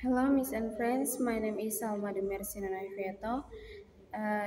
Hello, Miss and friends. My name is Salma Demersina Naifeto.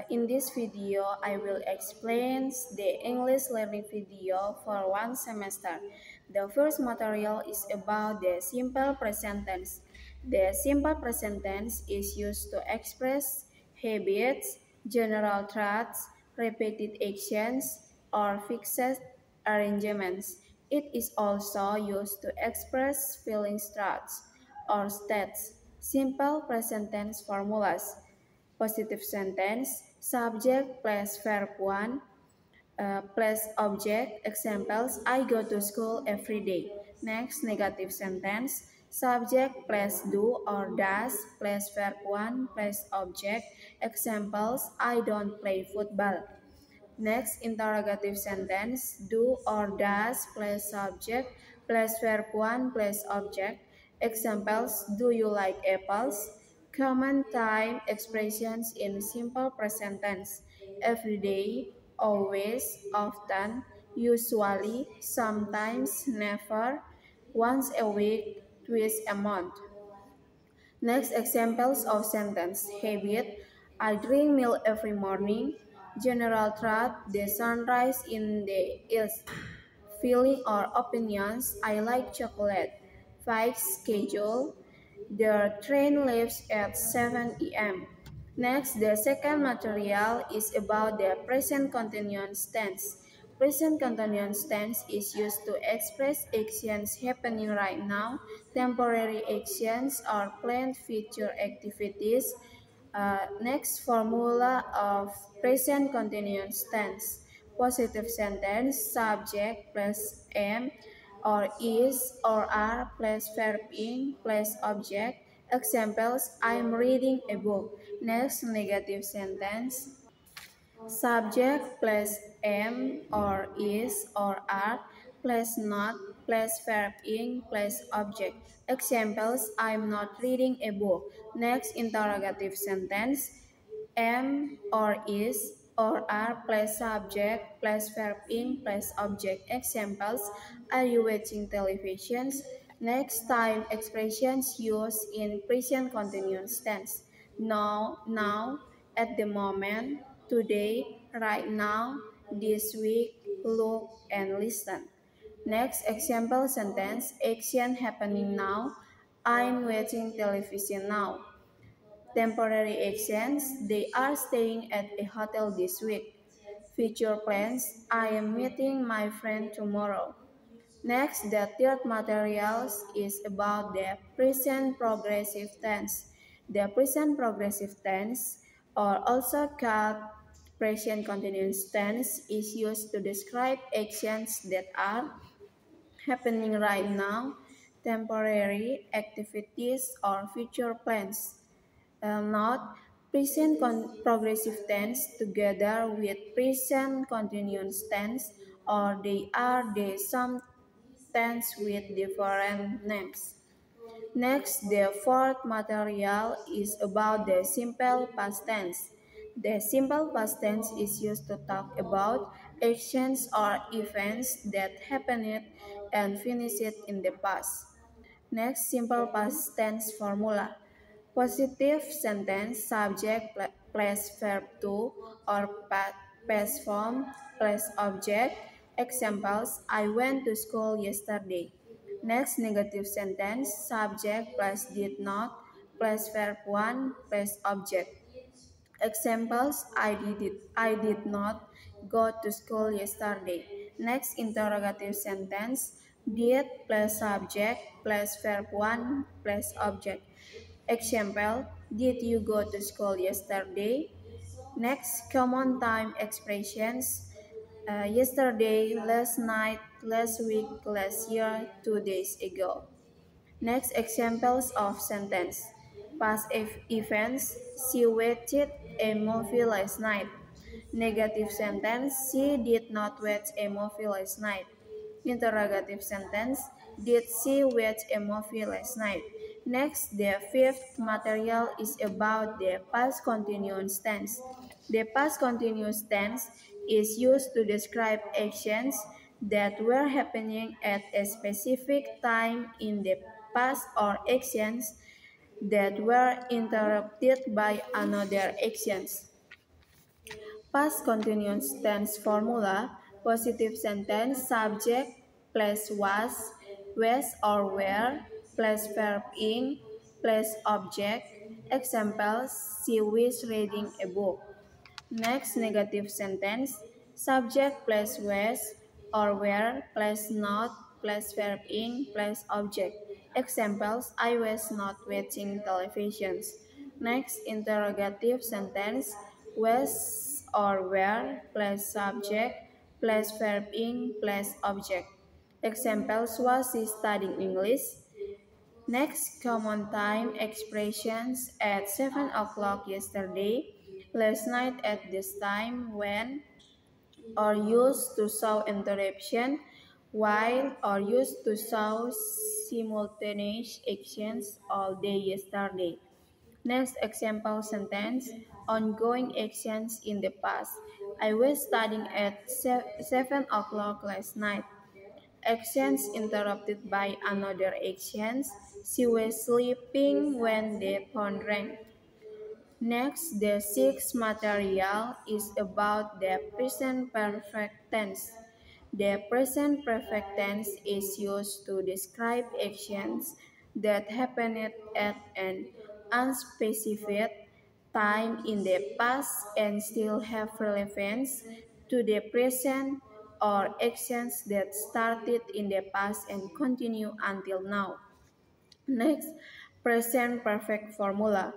In this video, I will explain the English learning video for one semester. The first material is about the simple present tense. The simple present tense is used to express habits, general traits, repeated actions, or fixed arrangements. It is also used to express feelings traits or states, simple present tense formulas, positive sentence, subject plus verb 1, plus object, examples, I go to school every day. Next, negative sentence, subject plus do or does plus verb 1 plus object, examples, I don't play football. Next, interrogative sentence, do or does plus subject plus verb 1 plus object. Examples, do you like apples? Common time expressions in simple present tense. Every day, always, often, usually, sometimes, never, once a week, twice a month. Next, examples of sentence. Habit, I drink milk every morning. General trait, the sunrise in the east. Feeling or opinions, I like chocolate. Fixed schedule, the train leaves at 7 a.m. Next, the second material is about the present continuous tense. Present continuous tense is used to express actions happening right now, temporary actions, or planned future activities. Next, formula of present continuous tense. Positive sentence, subject plus am, or is or are plus verb in plus object. Examples, I'm reading a book. Next, negative sentence, subject plus am or is or are plus not plus verb in plus object. Examples, I'm not reading a book. Next, interrogative sentence, am or is or are plus subject plus verb in plus object. Examples, are you watching television? Next, time expressions used in present continuous tense. Now, at the moment, today, right now, this week, look and listen. Next, example sentence, action happening now. I'm watching television now. Temporary actions, they are staying at a hotel this week. Future plans, I am meeting my friend tomorrow. Next, the third materials is about the present progressive tense. The present progressive tense, or also called present continuous tense, is used to describe actions that are happening right now, temporary activities, or future plans. Note, present progressive tense together with present continuous tense, or they are the same tense with different names. Next, the fourth material is about the simple past tense. The simple past tense is used to talk about actions or events that happened and finished in the past. Next, simple past tense formula. Positive sentence, subject plus verb to or past form plus object. Examples, I went to school yesterday. Next, negative sentence, subject plus did not plus verb 1 plus object. Examples, I did not go to school yesterday. Next, interrogative sentence, did plus subject plus verb 1 plus object. Example, did you go to school yesterday? Next, common time expressions, yesterday, last night, last week, last year, 2 days ago. Next, examples of sentence. Past events, she watched a movie last night. Negative sentence, she did not watch a movie last night. Interrogative sentence, did she watch a movie last night? Next, the fifth material is about the past continuous tense. The past continuous tense is used to describe actions that were happening at a specific time in the past or actions that were interrupted by another actions. Past continuous tense formula, positive sentence, subject plus was or were plus verb in plus object. Examples, she was reading a book. Next, negative sentence, subject plus was or were plus not plus verb in plus object. Examples, I was not watching televisions. Next, interrogative sentence, was or were plus subject plus verb in plus object. Examples, was he studying English? Next, common time expressions at 7 o'clock yesterday, last night at this time, when, are used to show interruption, while, are used to show simultaneous actions all day yesterday. Next example sentence, ongoing actions in the past. I was studying at 7 o'clock last night. Actions interrupted by another actions. She was sleeping when the phone rang. Next, the sixth material is about the present perfect tense. The present perfect tense is used to describe actions that happened at an unspecified time in the past and still have relevance to the present, or actions that started in the past and continue until now. Next, present perfect formula.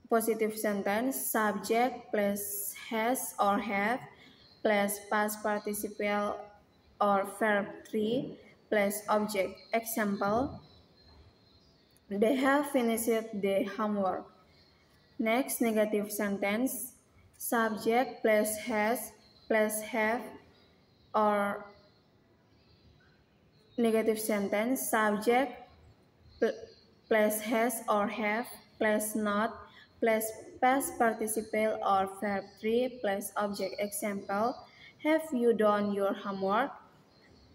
Positive sentence, subject plus has or have plus past participle or verb 3 plus object. Example, they have finished the homework. Next, negative sentence, subject plus has plus have, or negative sentence, subject plus has or have plus not plus past participle or verb 3 plus object. Example, have you done your homework?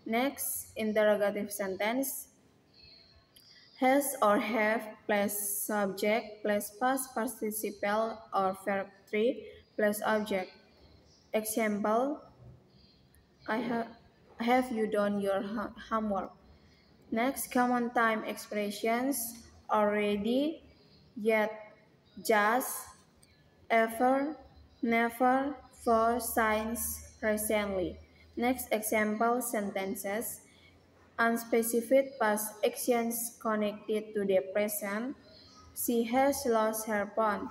Next, interrogative sentence, has or have plus subject plus past participle or verb 3 plus object. Example, I have you done your homework? Next, common time expressions, already, yet, just, ever, never, for, since, recently. Next, example sentences, unspecified past actions connected to the present. She has lost her phone.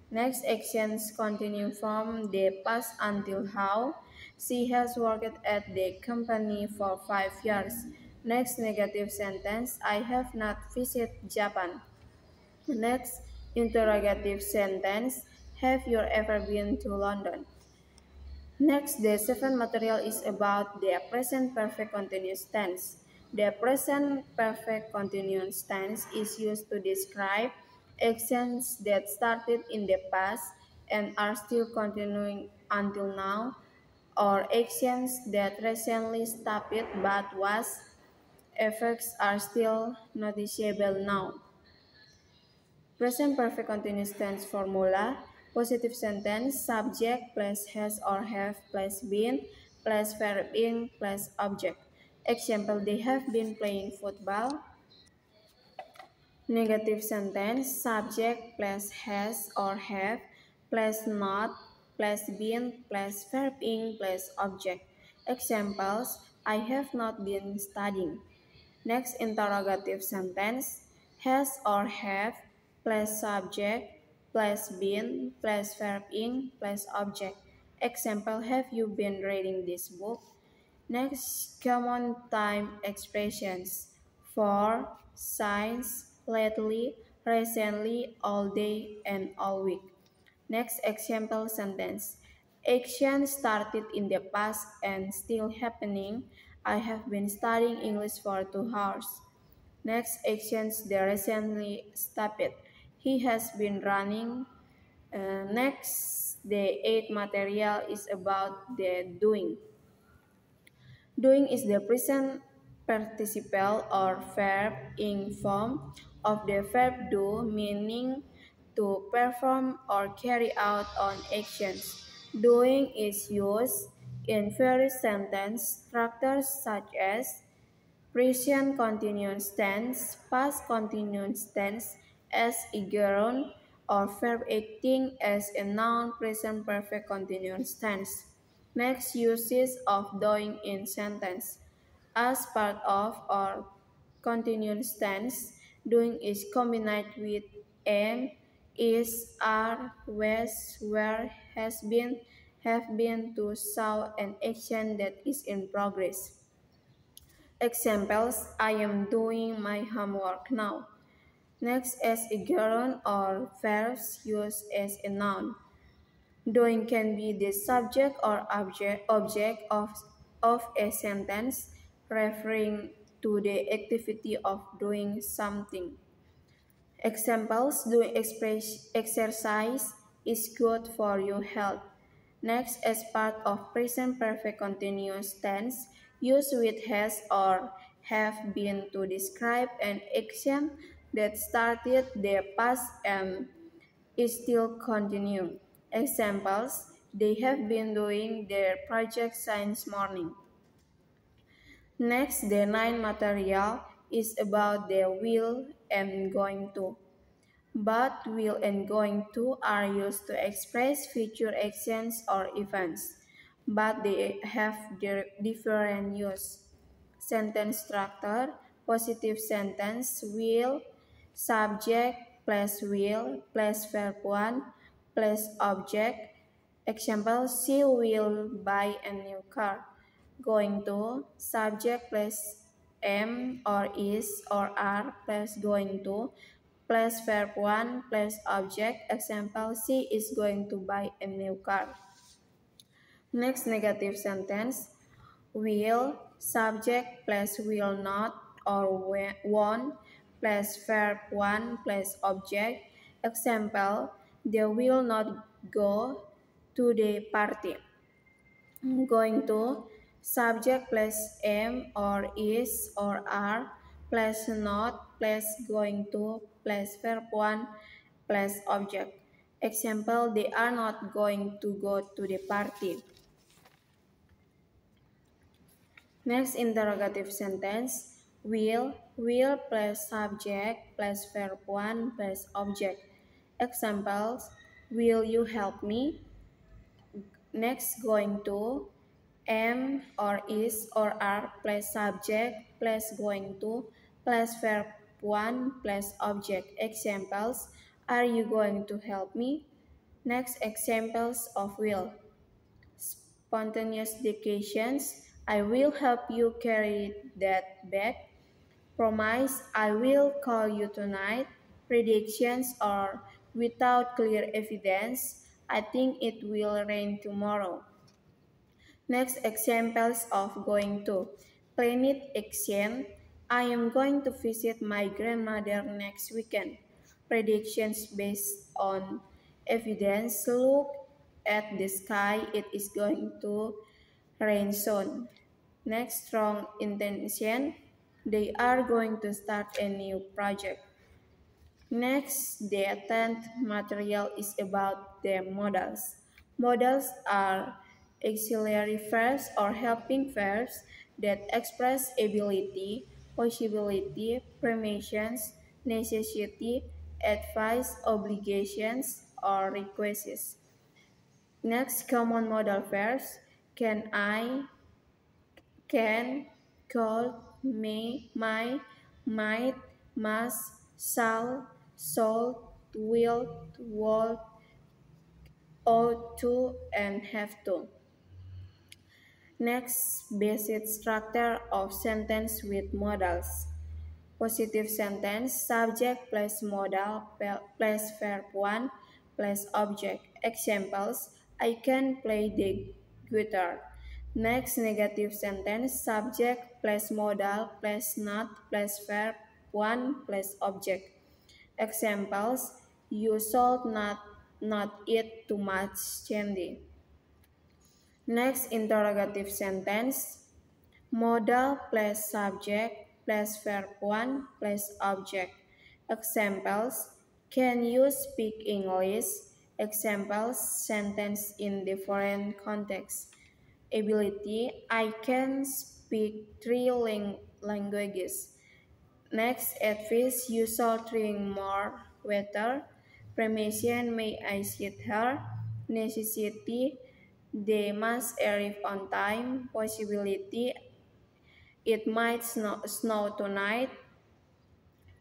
Next, actions continue from the past until how. She has worked at the company for 5 years. Next, negative sentence, I have not visited Japan. Next, interrogative sentence, have you ever been to London? Next, the seventh material is about the present perfect continuous tense. The present perfect continuous tense is used to describe actions that started in the past and are still continuing until now, or actions that recently stopped but whose effects are still noticeable now. Present perfect continuous tense formula, positive sentence, subject plus has or have plus been plus verb in plus object. Example, they have been playing football. Negative sentence, subject plus has or have plus not plus been plus verb in plus object. Examples, I have not been studying. Next, interrogative sentence, has or have plus subject plus been plus verb in plus object. Example, have you been reading this book? Next, common time expressions, for, since, lately, recently, all day, and all week. Next example sentence, action started in the past and still happening. I have been studying English for 2 hours. Next, actions that recently stopped. He has been running. Next, the eighth material is about the doing. Doing is the present participle or verb in form of the verb do, meaning to perform or carry out on actions. Doing is used in various sentence structures such as present continuous tense, past continuous tense as a gerund, or verb acting as a noun present perfect continuous tense. Next, uses of doing in sentence. As part of or continuous tense, doing is combined with am, is, are, was, were, has been, have been, to show an action that is in progress. Examples: I am doing my homework now. Next, as a gerund or verbs used as a noun. Doing can be the subject or object of a sentence, referring to the activity of doing something. Examples: doing exercise is good for your health. Next, as part of present perfect continuous tense, use with has or have been to describe an action that started their past and is still continuing. Examples: they have been doing their project since morning. Next, the nine material is about the will and going to. But will and going to are used to express future actions or events, but they have different use. Sentence structure: positive sentence, will, subject plus will plus verb 1 plus object. Example: she will buy a new car. Going to: subject plus am or is or are plus going to plus verb 1 plus object. Example: she is going to buy a new car. Next, negative sentence. Will, subject plus will not or won't plus verb 1 plus object. Example: they will not go to the party. Going to: subject plus am or is or are plus not plus going to plus verb 1 plus object. Example: they are not going to go to the party. Next, interrogative sentence. Will plus subject plus verb 1 plus object. Examples: will you help me? Next, going to: am or is or are plus subject plus going to plus verb 1 plus object. Examples: are you going to help me? Next, examples of will. Spontaneous declarations: I will help you carry that bag. Promise: I will call you tonight. Predictions are without clear evidence: I think it will rain tomorrow. Next, examples of going to. Planet action: I am going to visit my grandmother next weekend. Predictions based on evidence: look at the sky, it is going to rain soon. Next, strong intention: they are going to start a new project. Next, the 10th material is about the modals. Modals are auxiliary verbs or helping verbs that express ability, possibility, permissions, necessity, advice, obligations, or requests. Next, common modal verbs: can, I, can, could, may, might, must, shall, should, will, would, ought to, and have to. Next, basic structure of sentence with modals. Positive sentence: subject plus modal plus verb 1 plus object. Examples: I can play the guitar. Next, negative sentence: subject plus modal plus not plus verb 1 plus object. Examples: you should not eat too much candy. Next, interrogative sentence: modal plus subject plus verb 1 plus object. Examples: can you speak English? Examples: sentence in different contexts. Ability: I can speak three languages. Next, advice: you should drink more water. Permission: may I sit here? Necessity: they must arrive on time. Possibility: it might snow tonight.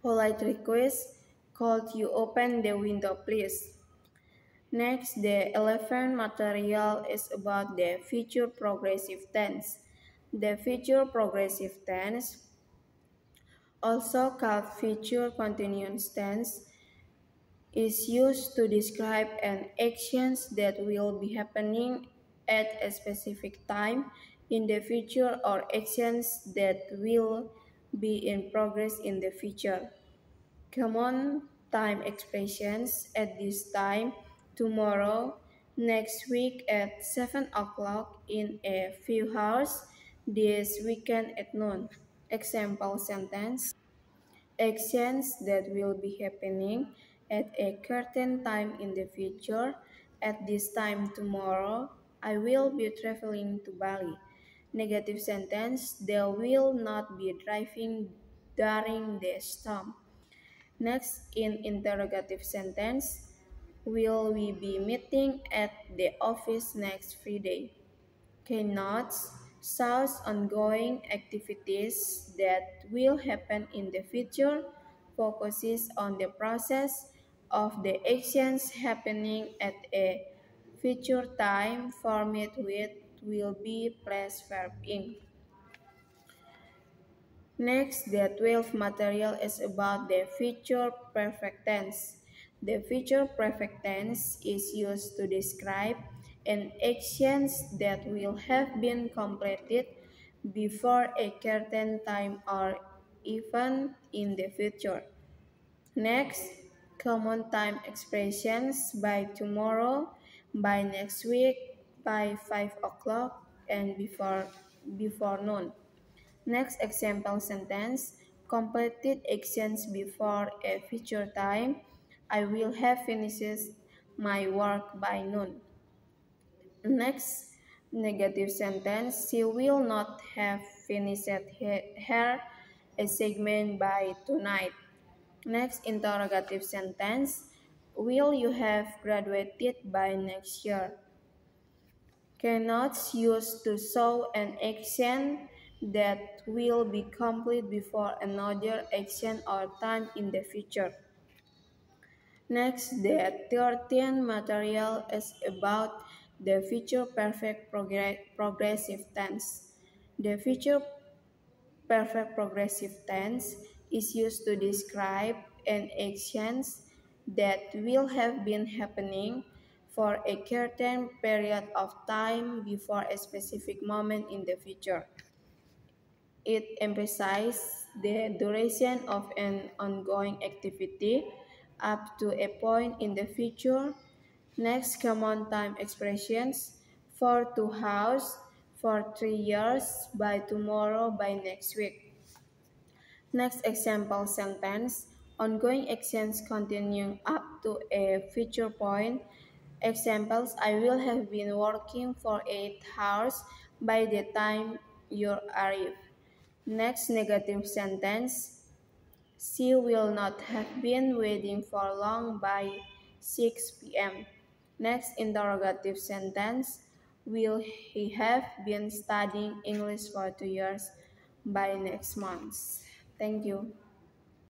Polite request: could you open the window please? Next, the 11th material is about the future progressive tense. The future progressive tense, also called future continuous tense, is used to describe an actions that will be happening at a specific time in the future or actions that will be in progress in the future. Common time expressions: at this time, tomorrow, next week at 7 o'clock, in a few hours, this weekend at noon. Example sentence: actions that will be happening at a certain time in the future. At this time tomorrow, I will be traveling to Bali. Negative sentence: they will not be driving during the storm. Next, in interrogative sentence, will we be meeting at the office next Friday? Keynotes shows ongoing activities that will happen in the future, focuses on the process of the actions happening at a future time, format with will be plus verb in. Next, the 12th material is about the future perfect tense. The future perfect tense is used to describe an actions that will have been completed before a certain time or event in the future. Next, common time expressions: by tomorrow, by next week, by 5 o'clock, and before noon. Next example sentence: completed actions before a future time. I will have finished my work by noon. Next negative sentence: she will not have finished her assignment by tonight. Next interrogative sentence: will you have graduated by next year? Cannot used to show an action that will be complete before another action or time in the future. Next, the 13th material is about the future perfect progressive tense. The future perfect progressive tense is used to describe an actions that will have been happening for a certain period of time before a specific moment in the future. It emphasizes the duration of an ongoing activity up to a point in the future. Next, common time expressions: for 2 hours, for 3 years, by tomorrow, by next week. Next example sentence: ongoing actions continuing up to a future point. Examples: I will have been working for 8 hours by the time you arrive. Next negative sentence: she will not have been waiting for long by 6 p.m. Next interrogative sentence: will he have been studying English for 2 years by next month? Thank you.